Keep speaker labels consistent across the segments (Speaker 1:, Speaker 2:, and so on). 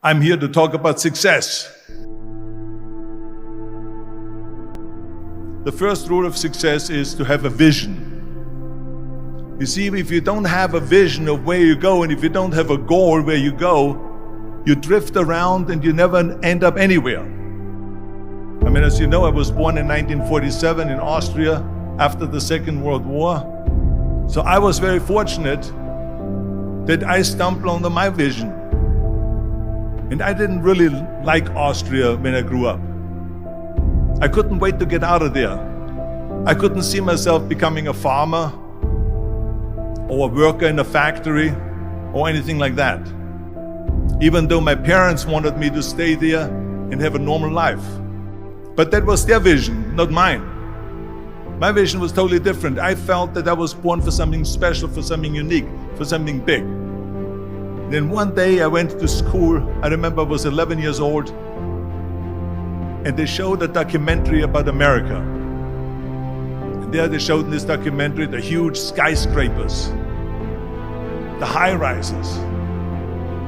Speaker 1: I'm here to talk about success. The first rule of success is to have a vision. You see, if you don't have a vision of where you go, and if you don't have a goal where you go, you drift around and you never end up anywhere. I mean, as you know, I was born in 1947 in Austria after the Second World War. So I was very fortunate that I stumbled on my vision. And I didn't really like Austria when I grew up. I couldn't wait to get out of there. I couldn't see myself becoming a farmer or a worker in a factory or anything like that. Even though my parents wanted me to stay there and have a normal life. But that was their vision, not mine. My vision was totally different. I felt that I was born for something special, for something unique, for something big. Then one day I went to school. I remember I was 11 years old, and they showed a documentary about America. And there they showed in this documentary the huge skyscrapers, the high-rises,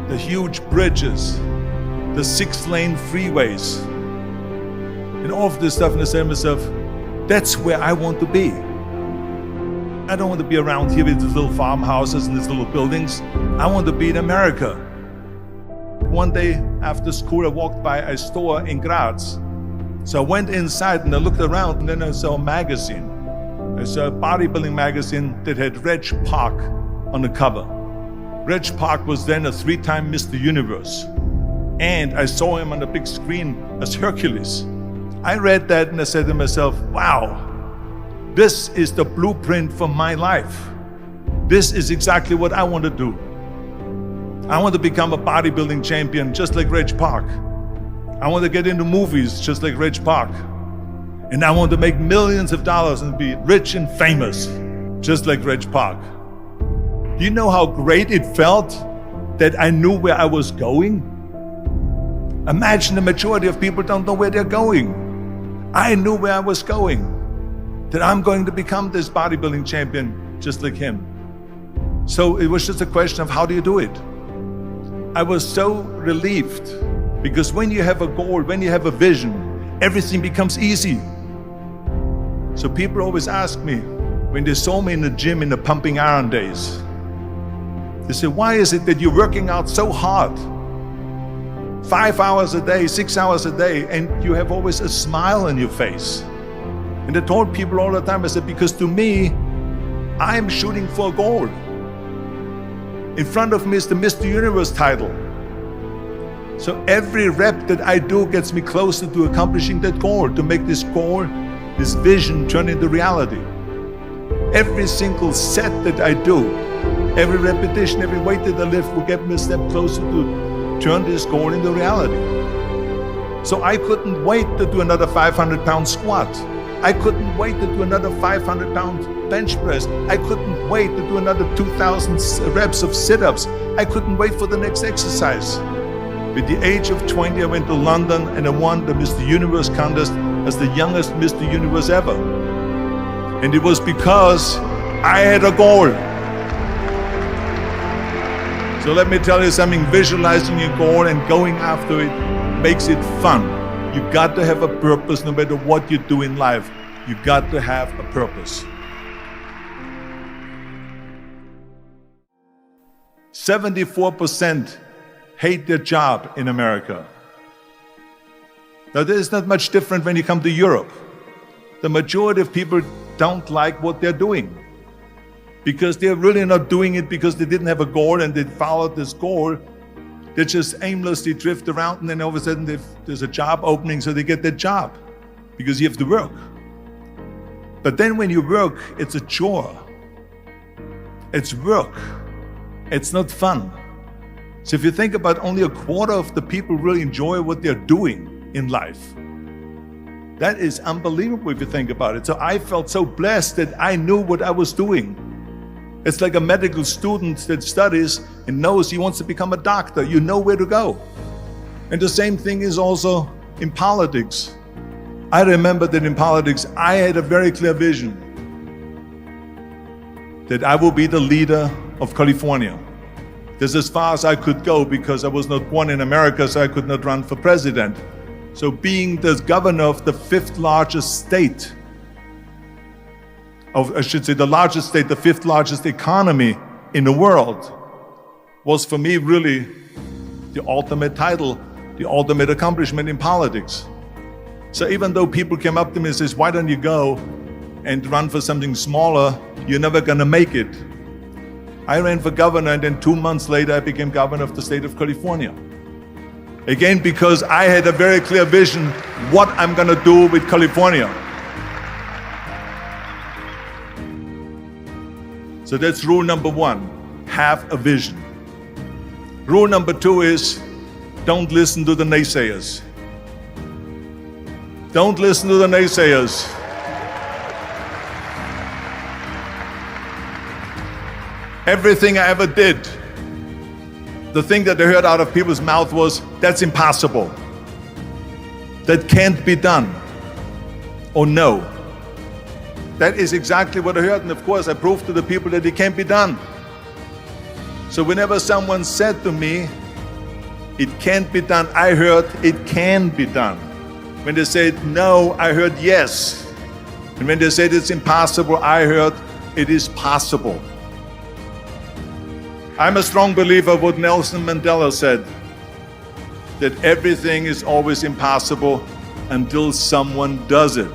Speaker 1: the huge bridges, the 6-lane freeways, and all of this stuff. And I said to myself, that's where I want to be. I don't want to be around here with these little farmhouses and these little buildings. I want to be in America. One day after school, I walked by a store in Graz. So I went inside and I looked around, and then I saw a magazine. I saw a bodybuilding magazine that had Reg Park on the cover. Reg Park was then a 3-time Mr. Universe. And I saw him on the big screen as Hercules. I read that and I said to myself, wow, this is the blueprint for my life. This is exactly what I want to do. I want to become a bodybuilding champion just like Reg Park. I want to get into movies just like Reg Park. And I want to make millions of dollars and be rich and famous just like Reg Park. Do you know how great it felt that I knew where I was going? Imagine the majority of people don't know where they're going. I knew where I was going. That I'm going to become this bodybuilding champion just like him. So it was just a question of how do you do it? I was so relieved because when you have a goal, when you have a vision, everything becomes easy. So people always ask me, when they saw me in the gym in the pumping iron days, they say, why is it that you're working out so hard? 5 hours a day, 6 hours a day, and you have always a smile on your face. And I told people all the time, I said, because to me, I'm shooting for a goal. In front of me is the Mr. Universe title. So every rep that I do gets me closer to accomplishing that goal, to make this goal, this vision turn into reality. Every single set that I do, every repetition, every weight that I lift will get me a step closer to turn this goal into reality. So I couldn't wait to do another 500-pound squat. I couldn't wait to do another 500-pound bench press. I couldn't wait to do another 2,000 reps of sit-ups. I couldn't wait for the next exercise. At the age of 20, I went to London and I won the Mr. Universe contest as the youngest Mr. Universe ever. And it was because I had a goal. So let me tell you something, visualizing your goal and going after it makes it fun. You've got to have a purpose no matter what you do in life. You've got to have a purpose. 74% hate their job in America. Now, there is not much different when you come to Europe. The majority of people don't like what they're doing because they're really not doing it because they didn't have a goal and they followed this goal. They just aimlessly drift around, and then all of a sudden there's a job opening, so they get that job because you have to work. But then when you work, it's a chore. It's work. It's not fun. So if you think about only a quarter of the people really enjoy what they're doing in life. That is unbelievable if you think about it. So I felt so blessed that I knew what I was doing. It's like a medical student that studies and knows he wants to become a doctor. You know where to go. And the same thing is also in politics. I remember that in politics, I had a very clear vision that I will be the leader of California, That's as far as I could go because I was not born in America, so I could not run for president. So being the governor of the fifth largest state, the largest state, the fifth largest economy in the world, was for me really the ultimate title, the ultimate accomplishment in politics. So even though people came up to me and says, why don't you go and run for something smaller, you're never gonna make it. I ran for governor, and then 2 months later I became governor of the state of California. Again, because I had a very clear vision what I'm gonna do with California. So that's rule number one, have a vision. Rule number two is, don't listen to the naysayers. Don't listen to the naysayers. Everything I ever did, the thing that I heard out of people's mouth was, that's impossible. That can't be done. Or no. That is exactly what I heard, and of course I proved to the people that it can't be done. So whenever someone said to me, it can't be done, I heard it can be done. When they said no, I heard yes. And when they said it's impossible, I heard it is possible. I'm a strong believer of what Nelson Mandela said, that everything is always impossible until someone does it.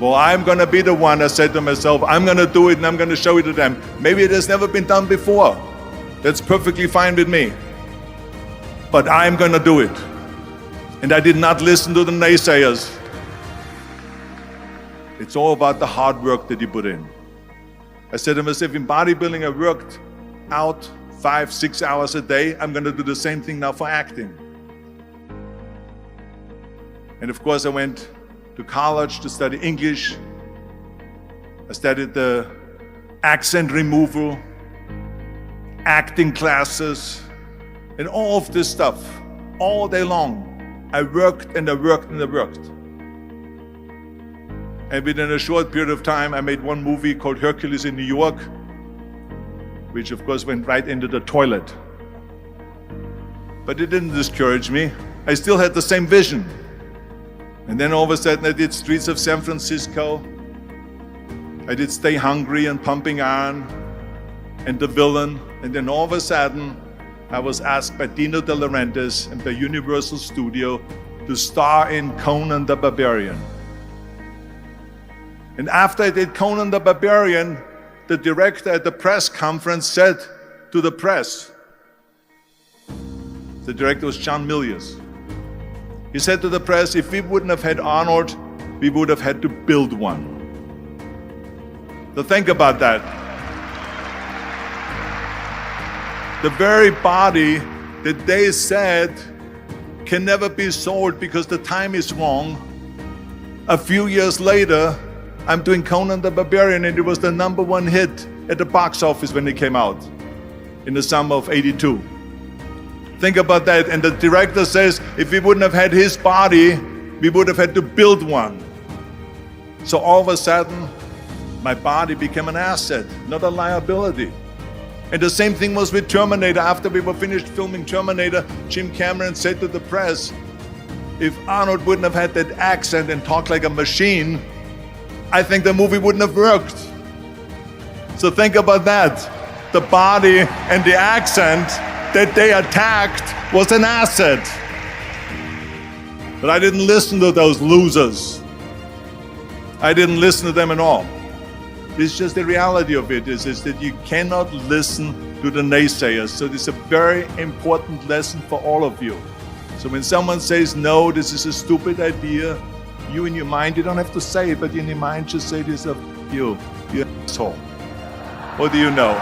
Speaker 1: Well, I'm gonna be the one, I said to myself, I'm gonna do it and I'm gonna show it to them. Maybe it has never been done before. That's perfectly fine with me. But I'm gonna do it. And I did not listen to the naysayers. It's all about the hard work that you put in. I said to myself, in bodybuilding I worked out 5-6 hours a day. I'm gonna do the same thing now for acting. And of course I went to college to study English. I studied the accent removal, acting classes, and all of this stuff, all day long. I worked and I worked and I worked. And within a short period of time, I made one movie called Hercules in New York, which of course went right into the toilet. But it didn't discourage me. I still had the same vision. And then all of a sudden I did Streets of San Francisco. I did Stay Hungry and Pumping Iron and The Villain. And then all of a sudden I was asked by Dino De Laurentiis and by Universal Studio to star in Conan the Barbarian. And after I did Conan the Barbarian, the director at the press conference said to the press, the director was John Milius. He said to the press, if we wouldn't have had Arnold, we would have had to build one. So think about that. The very body that they said can never be sold because the time is wrong. A few years later, I'm doing Conan the Barbarian, and it was the #1 hit at the box office when it came out in the summer of '82. Think about that. And the director says, if we wouldn't have had his body, we would have had to build one. So all of a sudden, my body became an asset, not a liability. And the same thing was with Terminator. After we were finished filming Terminator, Jim Cameron said to the press, if Arnold wouldn't have had that accent and talked like a machine, I think the movie wouldn't have worked. So think about that. The body and the accent that they attacked was an asset. But I didn't listen to those losers. I didn't listen to them at all. It's just the reality of it is that you cannot listen to the naysayers. So this is a very important lesson for all of you. So when someone says, no, this is a stupid idea, you in your mind, you don't have to say it, but in your mind just say to yourself, you're an asshole. What do you know?